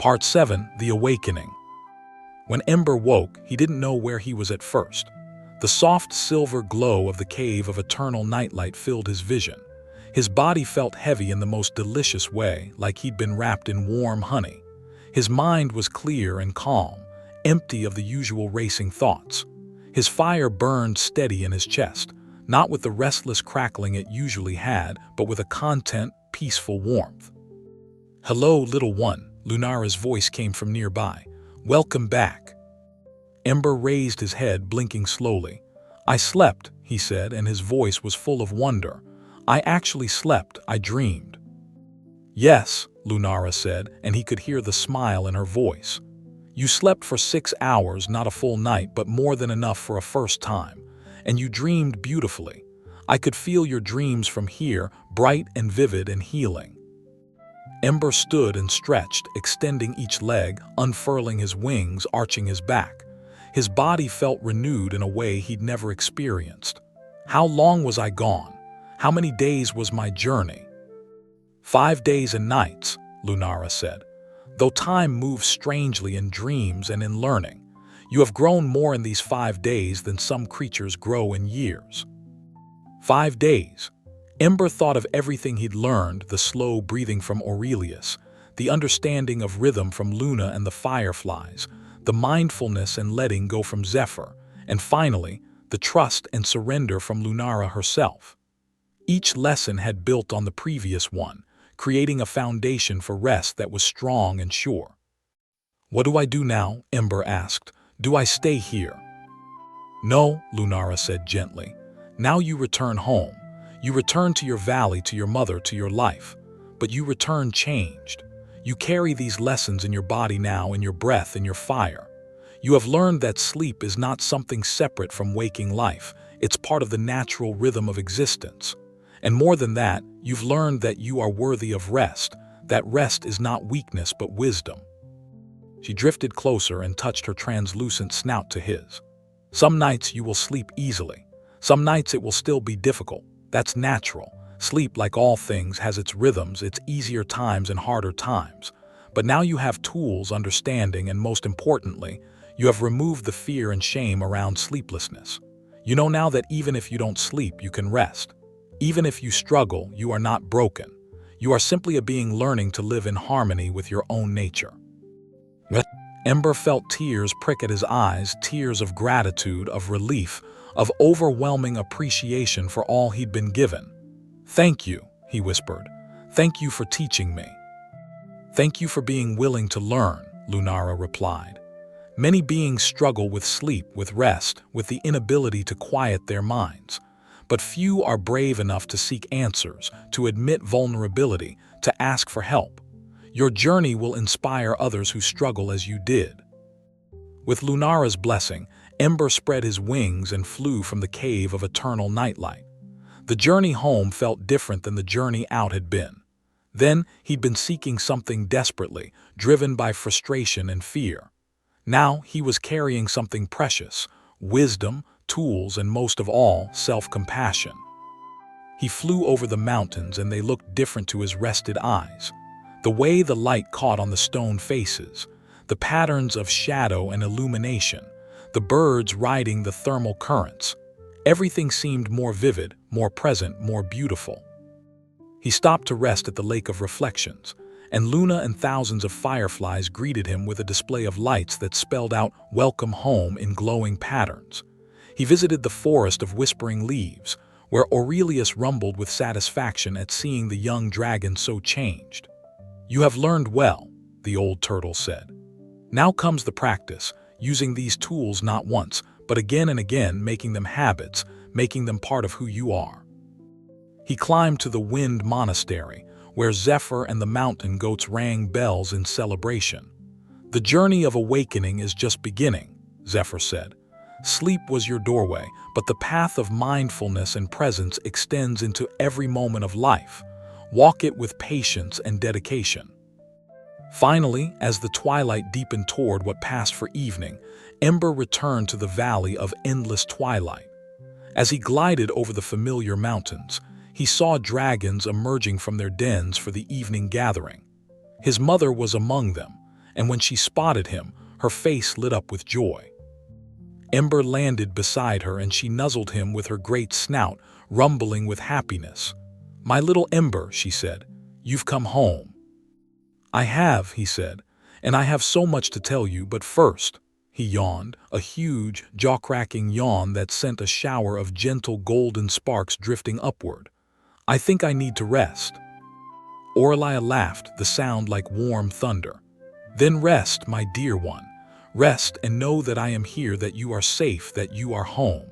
Part 7. The Awakening. When Ember woke, he didn't know where he was at first. The soft silver glow of the cave of eternal nightlight filled his vision. His body felt heavy in the most delicious way, like he'd been wrapped in warm honey. His mind was clear and calm, empty of the usual racing thoughts. His fire burned steady in his chest, not with the restless crackling it usually had, but with a content, peaceful warmth. "Hello, little one," Lunara's voice came from nearby. "Welcome back." Ember raised his head, blinking slowly. "I slept," he said, and his voice was full of wonder. "I actually slept, I dreamed." "Yes," Lunara said, and he could hear the smile in her voice. "You slept for 6 hours, not a full night, but more than enough for a first time. And you dreamed beautifully. I could feel your dreams from here, bright and vivid and healing." Ember stood and stretched, extending each leg, unfurling his wings, arching his back. His body felt renewed in a way he'd never experienced. "How long was I gone? How many days was my journey?" 5 days and nights, Lunara said. "Though time moves strangely in dreams and in learning, you have grown more in these 5 days than some creatures grow in years." 5 days. Ember thought of everything he'd learned, the slow breathing from Aurelius, the understanding of rhythm from Luna and the fireflies, the mindfulness and letting go from Zephyr, and finally, the trust and surrender from Lunara herself. Each lesson had built on the previous one, creating a foundation for rest that was strong and sure. "What do I do now?" Ember asked. "Do I stay here?" "No," Lunara said gently. "Now you return home. You return to your valley, to your mother, to your life. But you return changed. You carry these lessons in your body now, in your breath, in your fire. You have learned that sleep is not something separate from waking life. It's part of the natural rhythm of existence. And more than that, you've learned that you are worthy of rest, that rest is not weakness but wisdom." She drifted closer and touched her translucent snout to his. "Some nights you will sleep easily. Some nights it will still be difficult. That's natural. Sleep, like all things, has its rhythms, its easier times and harder times. But now you have tools, understanding, and most importantly, you have removed the fear and shame around sleeplessness. You know now that even if you don't sleep, you can rest. Even if you struggle, you are not broken. You are simply a being learning to live in harmony with your own nature." Ember felt tears prick at his eyes, tears of gratitude, of relief, of overwhelming appreciation for all he'd been given. "Thank you," he whispered. "Thank you for teaching me." "Thank you for being willing to learn," Lunara replied. "Many beings struggle with sleep, with rest, with the inability to quiet their minds. But few are brave enough to seek answers, to admit vulnerability, to ask for help. Your journey will inspire others who struggle as you did." With Lunara's blessing, Ember spread his wings and flew from the cave of eternal nightlight. The journey home felt different than the journey out had been. Then he'd been seeking something desperately, driven by frustration and fear. Now he was carrying something precious: wisdom, tools, and most of all, self-compassion. He flew over the mountains and they looked different to his rested eyes. The way the light caught on the stone faces, the patterns of shadow and illumination, the birds riding the thermal currents. Everything seemed more vivid, more present, more beautiful. He stopped to rest at the Lake of Reflections, and Luna and thousands of fireflies greeted him with a display of lights that spelled out "Welcome home" in glowing patterns. He visited the Forest of Whispering Leaves, where Aurelius rumbled with satisfaction at seeing the young dragon so changed. "You have learned well," the old turtle said. "Now comes the practice, using these tools not once, but again and again, making them habits, making them part of who you are." He climbed to the Wind Monastery, where Zephyr and the mountain goats rang bells in celebration. "The journey of awakening is just beginning," Zephyr said. "Sleep was your doorway, but the path of mindfulness and presence extends into every moment of life. Walk it with patience and dedication." Finally, as the twilight deepened toward what passed for evening, Ember returned to the Valley of Endless Twilight. As he glided over the familiar mountains, he saw dragons emerging from their dens for the evening gathering. His mother was among them, and when she spotted him, her face lit up with joy. Ember landed beside her and she nuzzled him with her great snout, rumbling with happiness. "My little Ember," she said, "you've come home." "I have," he said, "and I have so much to tell you, but first," he yawned, a huge, jaw-cracking yawn that sent a shower of gentle golden sparks drifting upward. "I think I need to rest." Orlia laughed, the sound like warm thunder. "Then rest, my dear one. Rest and know that I am here, that you are safe, that you are home."